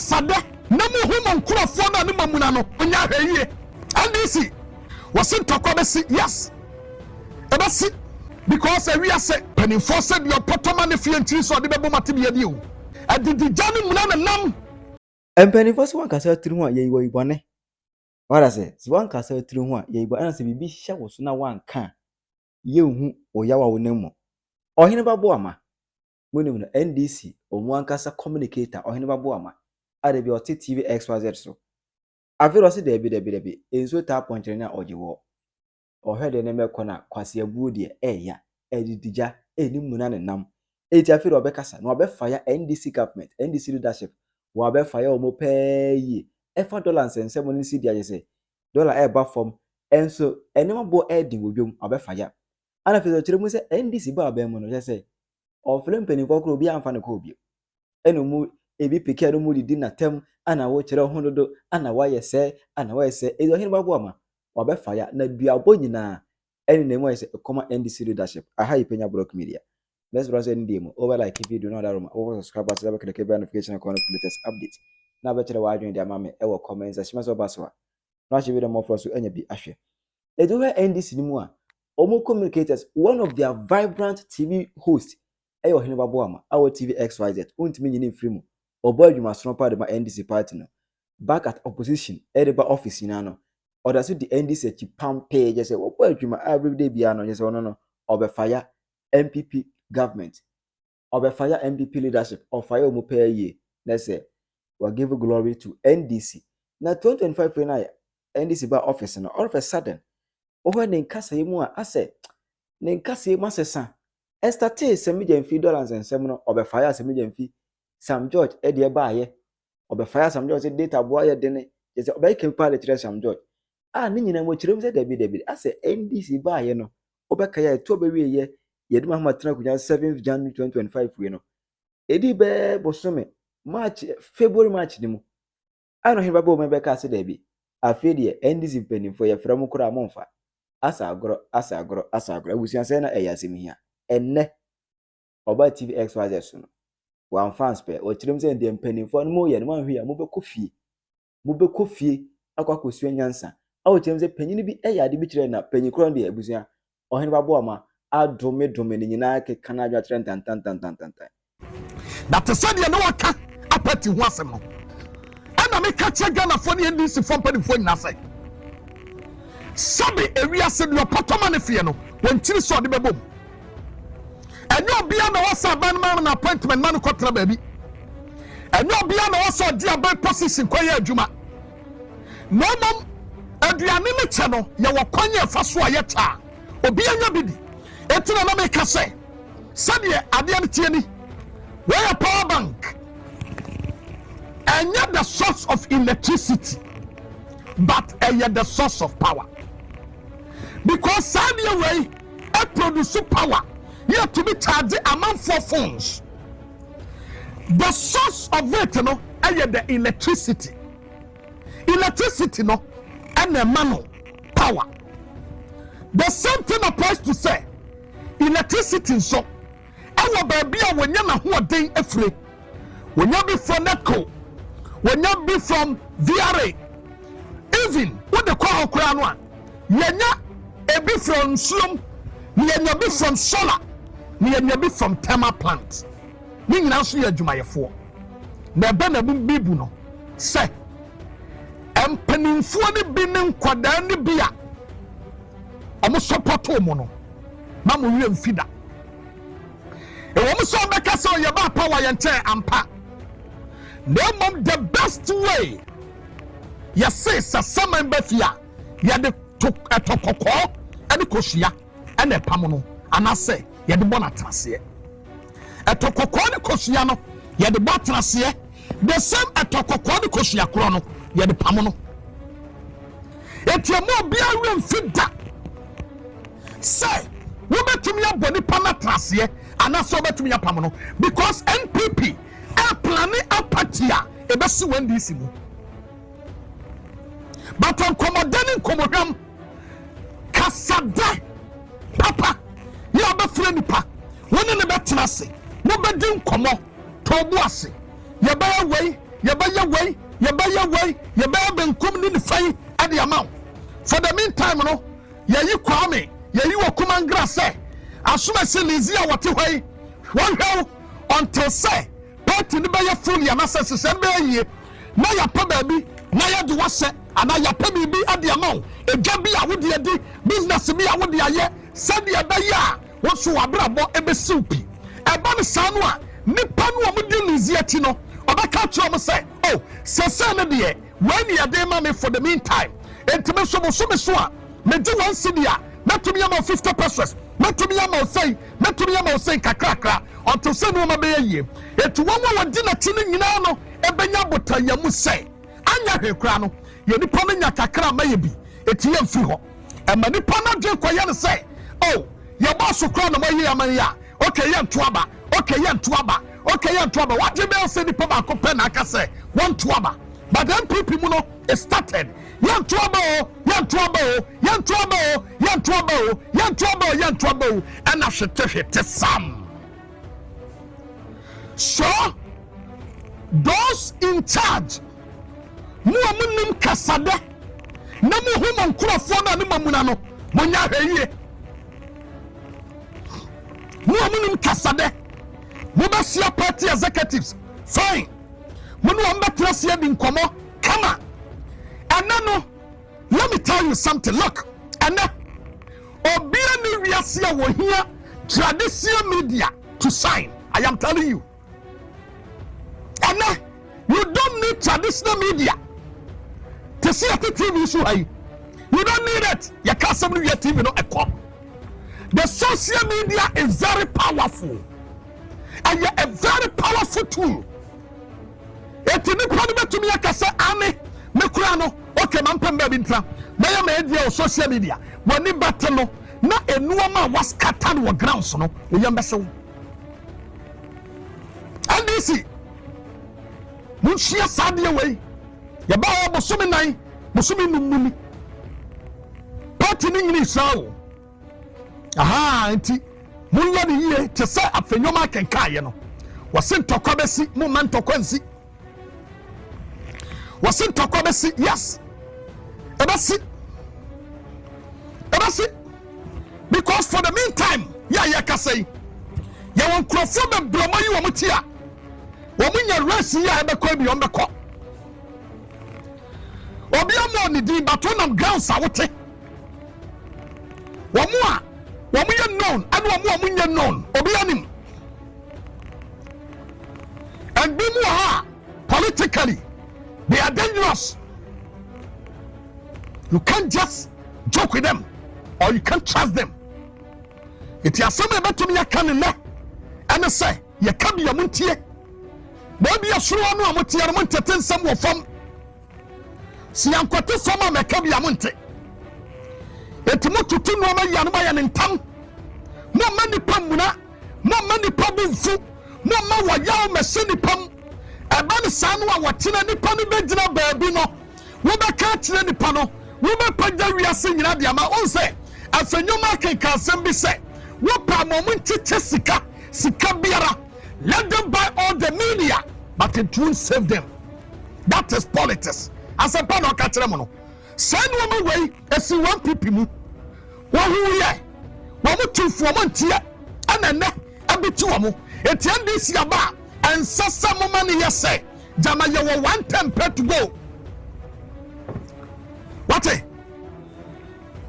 kasade na mu hu nkrofo na ne mamuna no onya hweye NDC was in talk yes ebesi because we are say penifo said your potoma ne fienti so de bebo matibia di o adidi janu muna na nam penifo so wan kasa tiri ho a ye wo ibone wala say so wan kasa tiri ho a ye ibone na say bibi hye wo so na wan ka ye hu oyawa wo nemu Oheneba Boamah munim no NDC omu ankasa communicator Oheneba Boamah ade bi ote TV XYZ so avero se debi enso ta ponchire na ojewo ohwede ne mekọ na kwase abuo de eya edidija enimu na nenam eti afero obekasa na obefaya NDC government NDC leadership wa obefaya omo peyi efa dollars ensem ni cedi agese dollar eba form enso enema bo edin wodwom obefaya ana fezo kire mu se NDC ba ba mu no yese ofle mpenifo kro obi amfa ne ko obi eno mu ebi peke no mu didi na tem ana wo kire honodo ana wayese ezo Oheneba Boamah obefaya na duabo nyina eni na emu yese koma NDC leadership aha Penyah block media let's browse ndiem over like video no that room over subscribe button that click the notification icon for latest update na be kire wa adwen dia mame e wo comments a shima so baso na she video more for so enya bi ahwe edo NDC ni mu a omo communicators one of their vibrant TV hosts ayo Oheneba Boamah our TV XYZ untimi nyini free obo adwuma sono pa de ma NDC party no back at opposition edeba office na no or so the NDC chipam page say obo adwuma every day bia no say no obefaya MPP government obefaya MPP leadership or fire omo pay ye let's say we give glory to NDC na 2025 na NDC ba office no all of a sudden over ne nkasa yemu a ase ne nkasa yemu asesa estate $7 dollars and $7 obefaya $7 Sam George e de ba ye obefaya Sam George data boy ye de ne je se obey kepa le tire Sam George ne nyina mo kirem se dabi ase NDC ba ye no obeka ya to be wie ye yedi Mahama tena kunya 7th January 2025 we no edi be bosome March February March ni mu ano Oheneba Boamah be ka se dabi afi de NDC penifo ye fra mu kura monfa asa agoro abusian se na eyasem hia enne oba TV XYZ so no wan fans pe o kirem se ndem penifo no mo ye no man hwia mo be kofie akwakosu nyansa a o kirem se penyini bi eyade bi kire na penyikro de abusian Oheneba Boamah adome ni nyina ke kana adwa kire tantan that said you know waka apati ho asem no ana me ka che Ghana fo ne NDC fo penifo nyina se sabe ewiase de potoma ne fie no wontiri so de bebom enyo obia na wasa ban man na appointment man kotra baabi enyo obia na wasa di abai position kwaye adwuma no mom aduane ne che no ye wokwanye fa so aye ta obia nya bidi etina na me ka se sabe ade ne tie ni where power bank and yet the source of electricity but the source of power because Sadia way produce power here to be charged amount for phones. The source of it no the electricity no and the manual power. The same thing applies to say electricity so our baby when you na who dey afraid when you be from NETCO when you be from VRA even what the call okra no yenya ebi from slum yenya be from solar yenya be from thermal plant ni nyina so ya adwumayefo na be na bibu no say empanimfo ne bi ne nkwada ne bia omo support omo no ma mo wi mfida e wo mo so be ka so ye ba power ye nche ampa no mom the best way yes say saman bafia ye de etokoko ene koshia ene pam no anase ye de bona trase etokoko ne koshia no ye de bona trase the same etokoko ne koshia kro no ye de pam no etiamo bia wi mfida say wo betumi aboni pana trase anase obetumi apam no because NPP a planning apatia e be si NDC mu but on commodani komodam kasada papa ya be frɛ nipa woni ne betena se no bedin komo to bu ase ye ba wei yɛbɛyɛ wei yɛbɛyɛ benkum ne ne fɛn ade ama for the meantime no yɛyi Kwame yɛyi wɔ kumangra sɛ asomasi lizi a wɔte hɔ yi wɔhwɛw until sɛ party ne bɛyɛ full ya na sɛ sesɛ bɛyɛ yie na yɛpɛ baabi na yɛde wɔhyɛ ana yɛpɛ biribi ade ama wo edwa bi a wode adi business bi a wode ayɛ sɛdeɛ ɛbɛyɛ a wɔso wabrabɔ ɛbɛsiw pi ɛba ne saa no a nipa no a mode lizi akyi no ɔbɛka kyerɛ mo sɛ oh sɛsɛ no deɛ wɔn ne yɛde ma me for the meantime ɛntimi so mo so me so a megye wɔn cedi a mɛtumi ama 50 pesos mɛtumi ama osɛn mɛtumi ama osɛn kakrakra until sɛ no ma bɛyɛ yie ɛtu wɔn a wɔdi n'akyi no nyinaa no ɛbɛnya botayɛ mu sɛ anya hwɛ kora no yɛ nipa no nya kakra ma yɛ bi ɛti yɛ mfiri hɔ ɛma nipa no adwe kɔyɛ no sɛ oh yɛbɔ so kora na wɔyɛ ama yɛ a okay yɛ nto aba okay yɛ nto aba okay yɛ nto aba wɔgye bɛyɛ sɛ nipa baako pɛ na aka sɛ wɔn nto aba but the MPP mu no it started yɛn nto aba o yɛn nto aba o yɛn nto aba o yɛn nto aba o yɛn nto aba o yɛn nto aba o ɛna hwete sam so those in charge mu a munim kasade na mu hu mo nkurɔfoɔ na ne mamuna no mo nya hwɛyie mu a munim kasade mo bɛhyia party executives fine mo no ambɛtena sia di nkɔmmɔ kama ɛnɛ no let me tell you something look ɛnɛ obia ne wiase a wɔhia traditional media to sign I am telling you ɛnɛ you don't need traditional media to see at the TV so high you don't need it you can't say your TV no ɛkɔ the social media is very powerful and a very powerful tool eti nipa no betumi akasa ane mekura no okay mampem ba bi ntra bɛyɛ ma edia o social media wani bate no na enuoma was scattered wɔ grounds no oyam bɛsew NDC munhyia sadeɛ wei yɛba wɔ bosome nan bosome numuni party ni nyini israel aha nti munyɛ ne yie te sɛ afenwoma kenkaayɛ no wɔse ntɔkwa bɛsi mo man ntɔkwa nsi wɔse ntɔkwa bɛsi yes ɛbɛsi because for the meantime yɛ kasa yi yɛwɔ nkurɔfoɔ bebrɛma yi wɔ mo ti a wɔn nya race yi a ɛbɛkɔ bi wɔn bɛkɔ obi ama ne din bato nam grounds a wote wɔn yɛ known ɛne wɔn nyɛ known obi anim and bi mu ha politically they are dangerous you can't just joke with them or you can't trust them eti asɛm ɛbɛtumi yɛka ne nɛ ɛne sɛ yɛka bi yɛ mo ntie baabi asoro no a mo tie no mo ntete nsɛm wɔ fam si yankɔte fam a mɛka bi a mo nte eti mo tutu nneɛma yi anoma yɛ ne ntam mo ma nipa muna mo ma nipa bu mfu mo ma wɔyaw mɛhyɛ nipa mu ɛba ne saa no a wɔtena nipa no bɛgyina baabi no wobɛka kyerɛ nipa no wobɛpagya wiase nyina de ama wo sɛ afɛnwoma akenka asɛm bi sɛ wopa ma ɔmo nkyekyɛ sika biara let them buy all the media but it won't save them that is politics asɛmpa na ɔka kyerɛ mo no saa nneɛma wei ɛsi wɔn pipi mu wɔhoyɛ wɔn mo tumfo wɔn nteɛ ɛna nnɛ ɛbɛti wɔn mo eti NDC aba a ɛnsa sɛ mo ma ne yɛ sɛ gyama yɛwɔ 110 pɛ to go wate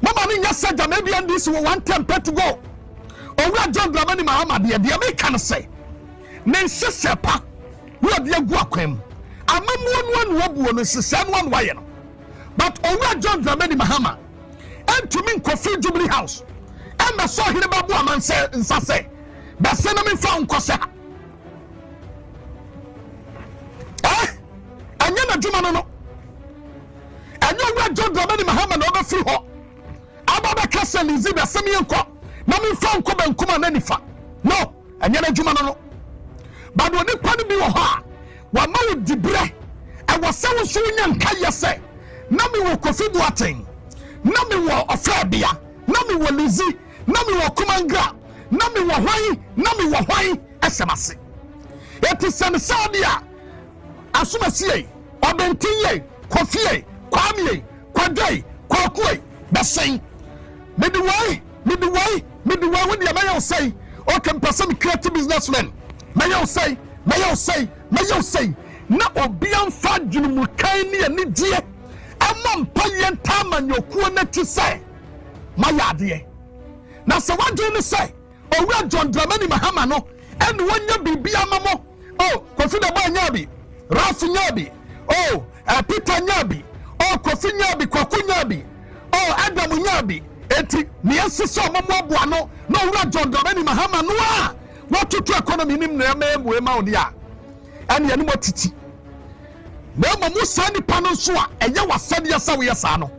mama ne nyɛ sɛ gyama bi NDC wɔ 110 pɛ to go owura John Mahama deɛ meka no sɛ ne nhyehyɛ pa ne ɔde agu akwan mu amamuo no abuo no nhyehyɛ no wayɛ no but owura John Mahama ɛntumi nkɔfi Jubilee House ɛmɛ sɛ Oheneba Boamah nsa sɛ bɛsɛ na memfa nkɔ sɛ ha ɛnyɛ na dwuma no ɛnyɛ owura John Mahama na ɔbɛfiri hɔ aba bɛka sɛ lizi bɛsɛm yɛnkɔ na memfa nkɔ bɛnkoma na nifa no ɛnyɛ na dwuma no but onipa no bi wɔ hɔ a wama wo dibrɛ ɛwɔ sɛ wo so wonya nka yɛ sɛ na mewɔ Kofi Boateng na mewɔ Ɔfrɛbea na mewɔ lizi na mewɔ Kumangra na mewɔ hwan ɛsɛm ase ɛti sɛ ne saa deɛ Asumasie, Obentinye, Kofie, Kwame, Kwadai, Kwakwe, Bassing. Midway, when the mayor say, or can person creative businessmen. Mayor say, na obian fadwunu mukai ni ani die amam payen tama nyokuo na ti say mayade na se wadwunu say owura John Mahama no en wonya bibia amamo oh Kofi da ba nyabi Raf nyabi oh Peter nyabi oh Kofi nyabi Kwaku nyabi oh Adam nyabi eti ni asese amamo aboa no na owura John Mahama no a watutu economy nim na emwe ma odi a ene ye no titi na mamu sani pano so a eye wasade yasa we yasa no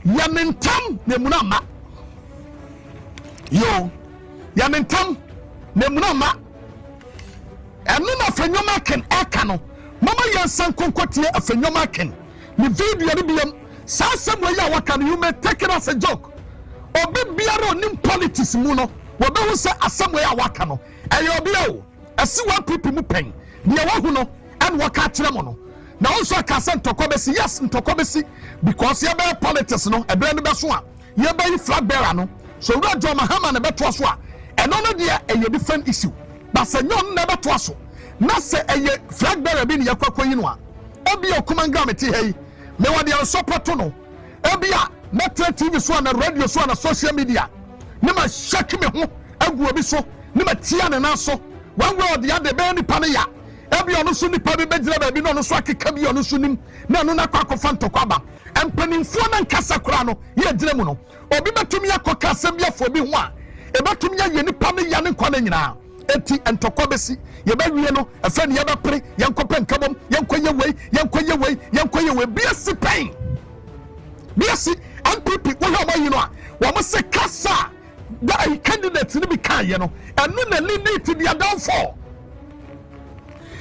ya mentam na munama yo ya mentam na munama eno na fanyoma ken eka no mama yansan konkotie afanyoma ken ni video ni biam sasem we ya waka no you may take it as a joke obi biara onim politics mu no wo be hu se asem we ya waka no eyo bia o esi wa pipi mu pen de wa hu no en waka kire mo no na also akase ntokobesi yes ntokobesi because ye be politics no ebe no be so a ye be flag bearer no so Fìres John Mahama na beto so a eno no de a different issue but se nyon na beto so na se eye flag bearer bi ne yakwakoyi no a obi okumanga meti hei me wode an support no obi a metro TV so na radio so na social media ne ma shake me ho agu obi so ne ma tia ne na so one way or the other be ni pane ya ebi onu so nipa bi bejira ba bi no so akeka bi onu so nim na no na kwakofa ntokwa empanimfo na nkasa kura no ye gire mu no obi betumi yakoka asem bi afo bi ho a e betumi ya nipa ne ya ne nkwa nyina eti ntokwa besi ye ba wie no afa ne ye ba pere ye nkopa nkabom ye nkoye wei biasi pain biasi MPP wo ha ba yi no a wo mo se kasa da candidate ni bi kan ye no enu na lead to their downfall.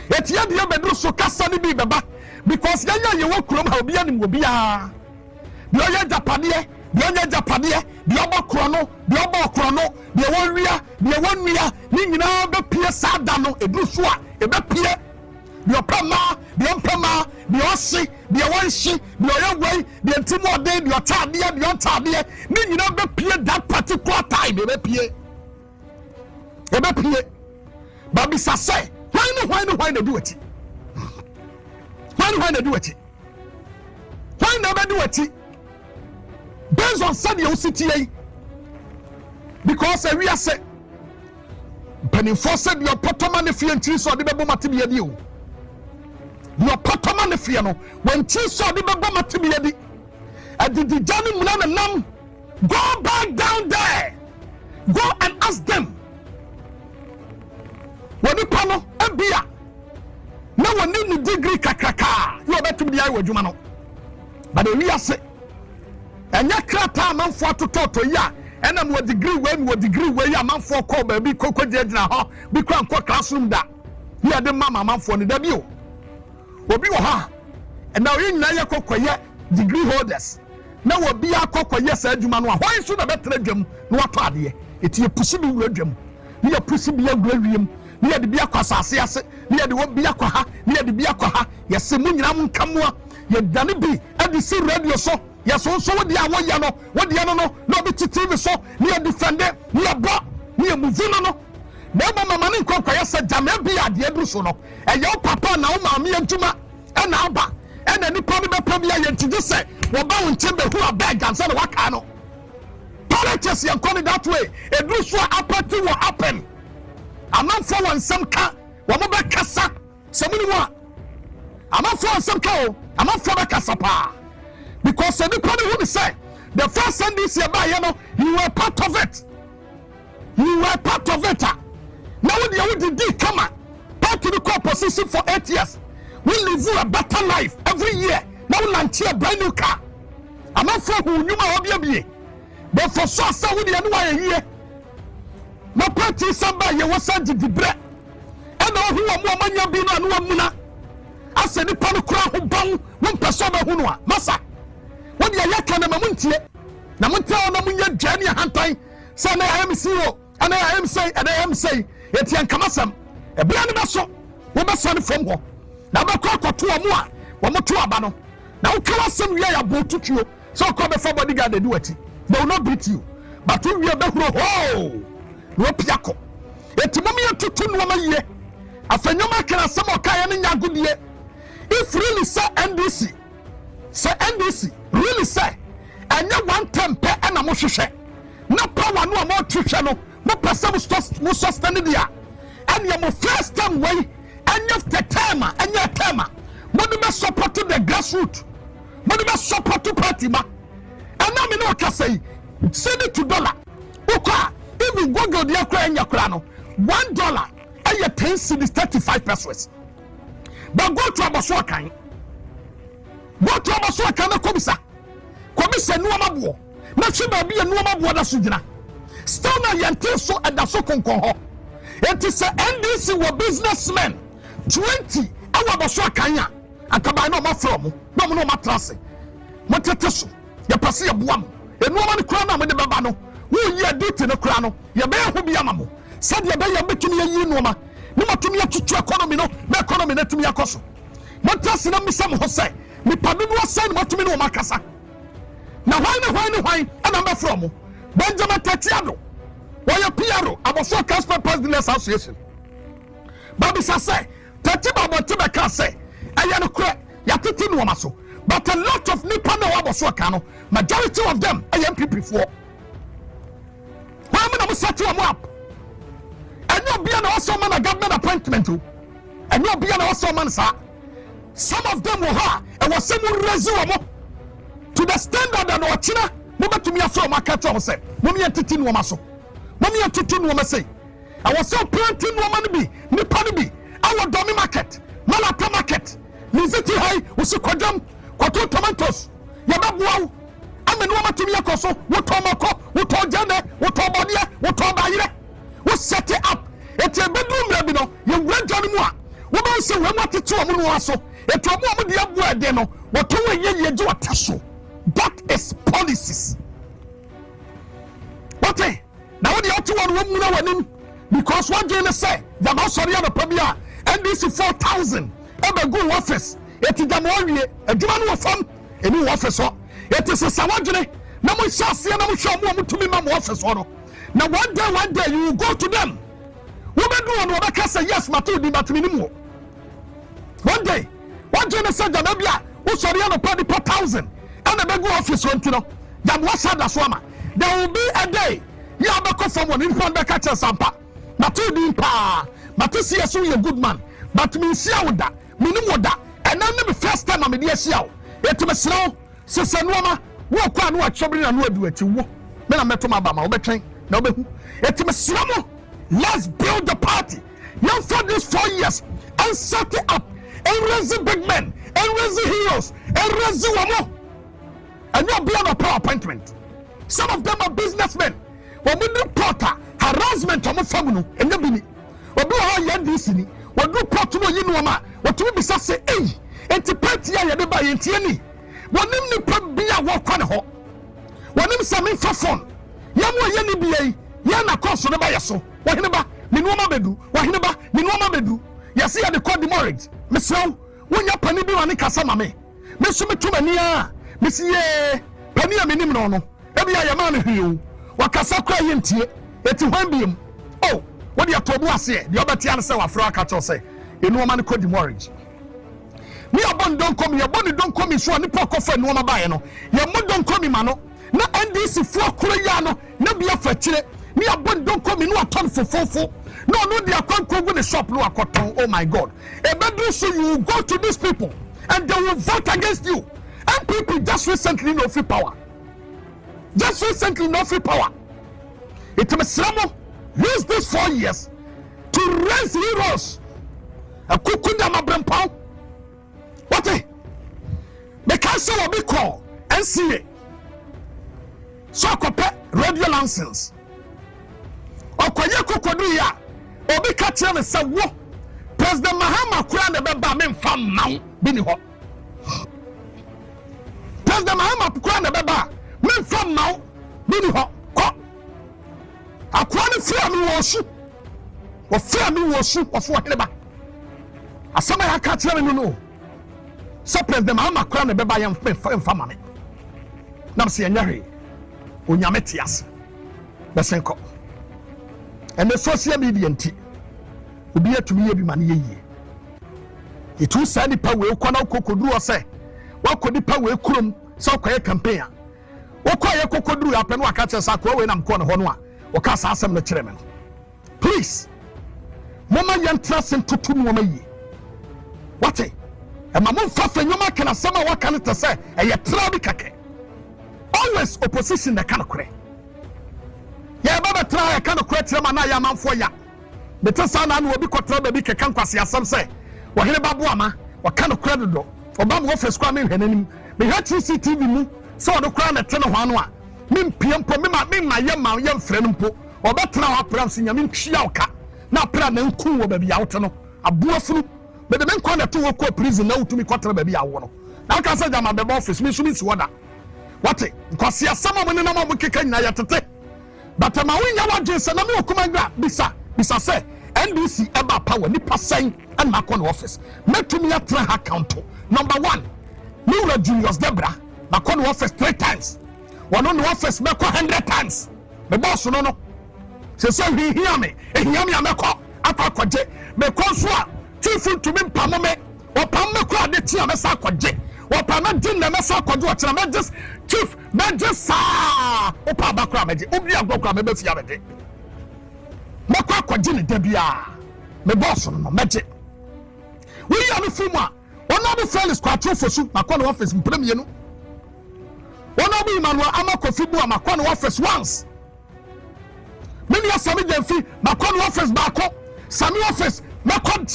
Etia dia bedru so kasa ni bi beba because yanya ye wo krom ha obi anim obi a de oye japade de obokro no de wonwia ni nyina be pie sada no edru so a e be pie de opama de osi de wonshi de oyewei de ntimo de otade ni nyina be pie that particular time e be pie babi sase why no do it? Why do it? Why never do it? Based on Sunday OCTA. Because we are say Penny said your potoman if you and cheese or the Babomatibia deal. Your potoman if you know when cheese or the Babomatibia at the Johnny Mulan Nam go back down there. Go and ask them. When you pano a beer. No one need degree kakaka. You are better to be eye juma no. But the real say, and ya krata man for to talk to ya. And I'm what degree where ya man for call baby cocoa judge na ha. Be cram classroom that. You are the mama man for the debut. Obi ha. And now you na cocoa degree holders. Now will be a cocoa yes juma no. Why should I better jam no party? It's your possible jam. You are possible gradium. Near the Bia Quasasias, near the Bia Quaha, near the Bia Quaha, yes, Munam Kamua, ye Danny B, and the sea radio so, yes, also what the Awayano, what the Ano, no bit TV so, near Defender, near Block, near Muvino. Never Mamma Conquer said Jamabia, the Ebrusono, and your papa now, Mammy and Juma, and Alba, and any probable premier to just say, well, bound timber who are bad and said Wakano. Politics, you're calling that way, a blue sword upper to what happened. I'm not for some car. What about Cassa? Somebody want. I'm not for some cow. I'm not for the Cassapa. Because anybody who say the first NDC Oheneba, you were part of it. You were part of it. Now when you did come on, part to the core position for 8 years. We live a better life every year. Now we launch a brand new car. I'm not for who you might be. But for so with the other year. My party somebody you was sent to the bread. And all who are more money being on one muna. I said the pano crown who bang 1 person hunwa. Massa. What you can Namunti? Namunta Namunya Jenny Hunting. Say I am CEO. And I am say, Etian Kamasam. A brand vessel. What my son from war. na be kwa to omo a wo to aba no na wo kala sem wi ya bo tutuo so ko be for bodyguard dey do ati they will not beat you but we be huro ho no piako etimom ye tutu no ma ye afanyoma kala sem o kai ne nyagudie if really say NDC really say anya one time pe na mo hwehwe na power no mo twehwe no mo pese mo sustain dia and your first time way and after time and your time mo do support the grassroot mo do support party ma and now me no ka say send it to dollar oka even go dia kra anya kra no $1 and 10 cedis 35 pesos but go to abaso kan na komisa no amabo na hwe ba bia no amabo da so gina still na yente so adaso konkon ho it is NDC were businessmen 20 awa baso akanya akaba na ma from no mo no matrase mo tete so ya pase ya boam enu ma ne kura na mo de beba no wo yi aditi ne kura no ya be ho bia mamo said ya be ya betumi yi no ma ni matumi ya tutu economy no na economy na tumi akoso mo tase na misam ho sai mi padu no sai no matumi no makasa na why ana ba from Benjamin Tetiado why PRO aboso Casper Presidents Association babi say teti babo tibe ka say aya no kre ya teti no maso but a lot of nipa na aboso ka no majority of them are MPP for why me na mo set them up and you be na also man a government appointment and you be na also man sa some of them were ha and was some resume to the standard that no china mo betumi aso market o say mo me titi no maso mo me tutu no ma say I was so planting no man bi nipa no bi our dummy market malata market niziti high usi kwadam kwato tomatoes ya babuaw amenu amatumi yakoso woto mako woto jane woto bodia woto bayire we set it up eti ebedum ra bi no ye wrejani mu a wo ba se we matete o mu no aso eti omo omo de abu ade no woto we ye je wataso that is policies what now the other one wo mu na wanim because what you say the most sorry on the premier NDC 4,000 ebe go office eti da mo wie aduma no fam eni office so eti se sawadwene na mo hyase na mo hwa mo mutumi ma mo office so no na one day you go to them wo be do no be say yes matu di batimi ni mo one day what you say da bia wo sorry on the 1,000 and the go office so ntino da mo sada so ama there will be a day ya be ko from one in be ka che sampa matu di pa matu see so you good man but me see awda minim woda and now the first time I'm here see aw it me sro sese nuoma wo kwa no achobri na no adu ati wo me na meto maba ma wo betwen na wo behu it me sro mo let's build the party now for these 4 years and set it up and raise big men and raise heroes and raise womo and you be on a power appointment some of them are businessmen when we do porter harassment on family and the bini obi ha NDC ni we do porter no yi no ma what we be say eh enti party ya de ba ye ntie ni wonim ni pa bia wo kwa ne ho wonim sami fa phone ya mo ye ni bia yi ya na course ne ba ye so wo hene ba ni no ma bedu wo hene ba ni no ma bedu ya se ya de call the mortgage me so wonya pani bi wa ne kasa ma me so me tumani a me si ye pani a menim no no e bia ya ma ne hwiu wa kasa kwa ye ntie eti hwan biem oh what you tobu ase the obeti an se wa fra ka cho se enu ma ne call the mortgage me abon don come ye boni don come so ni poko fa no ma bae no ye mo don come ma no na NDC fu akoro ya no na bia fa kire me abon don come no aton fofofo no dia kwankwo go the shop no akoton oh my god e bedu so you go to these people and they will vote against you and people just recently no free power it me sramo use these 4 years to raise heroes a kukunda mabrempao what the council will be called NCA so kope radio license okoye kokodu ya obi ka kire me se wo President Mahama kura na be ba me mfa maw bi ni ho President Mahama kura na be ba me mfa maw bi ni ho ko akwa ni fia mi wo su wo fia mi wo su wo fo hene ba asama ya ka kire me no so president Mahama kra ne beba yam mfa mame nam se enya hwe onyame tias besenko and the social media nti obi atumi ye bi mane ye itu sa nipa we kwa na kokoduru ose wakodi pa we kurom so kwaye campaign a wokoye kokoduru apɛ no aka kyerɛ sa kwa we nam kɔ ne ho no a woka sa asɛm no kyerɛ me no please mama yantra sem tutu no mayi wate e ma mo fa fa nyoma kana asɛm a waka ne te sɛ ɛyɛ tra bi kake always opposition the kind of kure ya baba tra ya kind of kure tira na ya manfo ya bete sa na obi kotra ba bi keka nkwase asɛm sɛ Oheneba Boamah wa kind of kure do obam wo first kwa me hwenanim me ha CCTV mu so do kura na te ne ho ano a me mpie mpo me ma ye mfrɛ no mpo obetra ho apram se nyame ntwia oka na apra na nku wo ba bi yawote no aboafunu me de me nkwa na to wo ko prison na utumi kotra ba bi yawo no na aka sɛ jama be office me so mi si woda wate nkwase asɛm mo ne na mo keka nyina yɛtete but ma wonya wadwe sɛ na me okuma gra bisa sɛ NDC eba power nipa sɛn and ma kɔ no office metumi atra account number 1 Nura Julius Debra ma kɔ no office 3 times one on the office me kɔ 100 times me boss no sɛ hia me amekɔ akɔgye me kɔ so a chief to me pamo me o pam me kɔ ade tia me sa akɔgye o pam me din na me sa akɔgye o kyerɛ me just chief me just sa o pa ba kɔ amegye obi agɔkɔ me be fia me de me kɔ akɔgye ne da bia me boss no megye we ya me fu mu a one of the Fìres kwatro fosu ma kɔ no office mplemie no one of Emmanuel amakofi bu ma kɔ no office once many of Sami Jenfi ma kɔ no office baako Sami office makɔ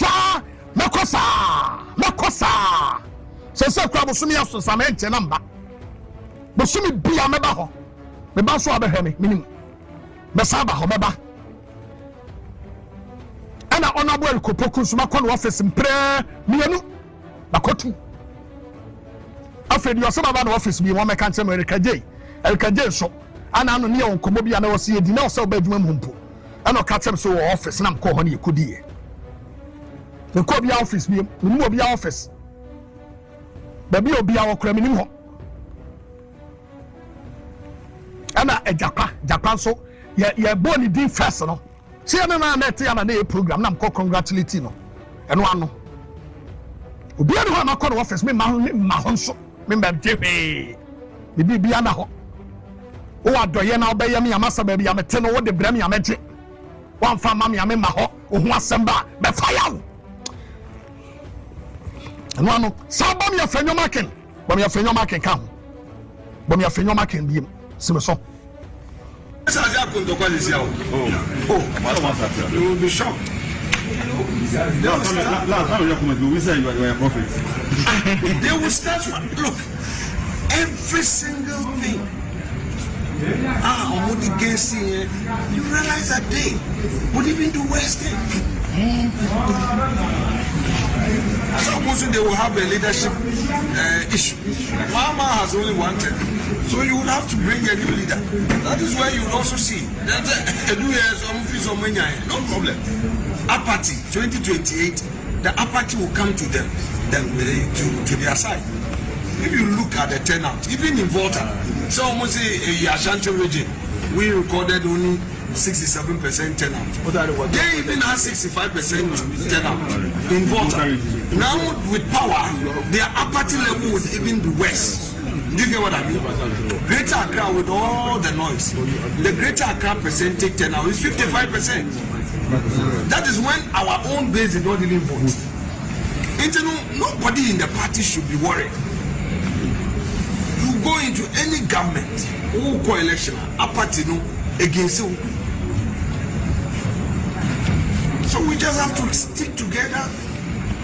sa sɛ kura bosumi aso Sami enche namba bosumi bia meba hɔ meba so abɛhwɛ me minim bɛsa ba hɔ bɛba ana honorable kopoku so ma kɔ no office mpre mienu bakotu afedi osaba ba no office bi mo meka nche Erika J so ana no ne won komo bia na wose yedi na wose oba adwuma mu mpo ana ka chem so office na mko ho ne yekodi ye nko bia office bi mu obi office ba bi obi awokra minim ho ana Japan so ye boni din first no see na net ya na e program na mko congratulate no eno ano obi ane ho makɔ no office me ma ho nso me mbɛgye me bibia na ho wo adɔye na obɛyɛ me amasa ba bia mete no wo de bra me amagye wamfa ma me ma ho wo ho asɛm ba bɛ fa yawo eno ano sa bom ya fenyomaken ka ho bom ya fenyomaken biem sime so Esa ya con to kwale sia o you will be shocked. They will start from, look, every single thing. On the against here, you realize that they would even do worse thing. Supposing they will have a leadership issue. Mahama has only one term, so you would have to bring a new leader. That is where you will also see that no problem. Apathy 2028, the apathy will come to them, to their side. If you look at the turnout, even in Volta, so almost a Ashanti region, we recorded only 67% turnout. They even had 65% turnout in Volta. Now with power, their apathy level would even be worse. Do you get what I mean? Greater Accra with all the noise, the Greater Accra percentage turnout is 55%. That is when our own base did not even vote. Nobody in the party should be worried. You go into any government or coalition, apathy no against you. So we just have to stick together.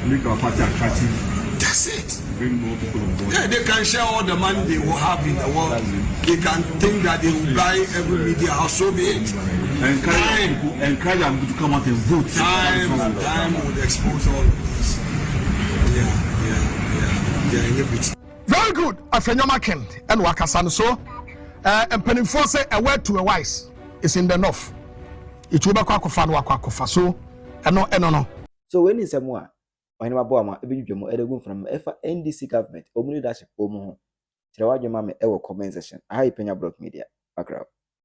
Make our party attractive. That's it. Bring more people on board. Yeah, they can share all the money they will have in the world. They can think that they will buy every media house, so be it. Encourage them to come out and vote. Time will expose all of this. Yeah. Very good. Afenyomaken and Wakasan so and Pennyfor say a word to a wise is in the north. It will be quack so and no. So when is a more Oheneba Boamah ebidwedwemu edegu from efa NDC government omu leadership omu ho. Tira wadwema me ewo comment section. Penyah Block Media. Background.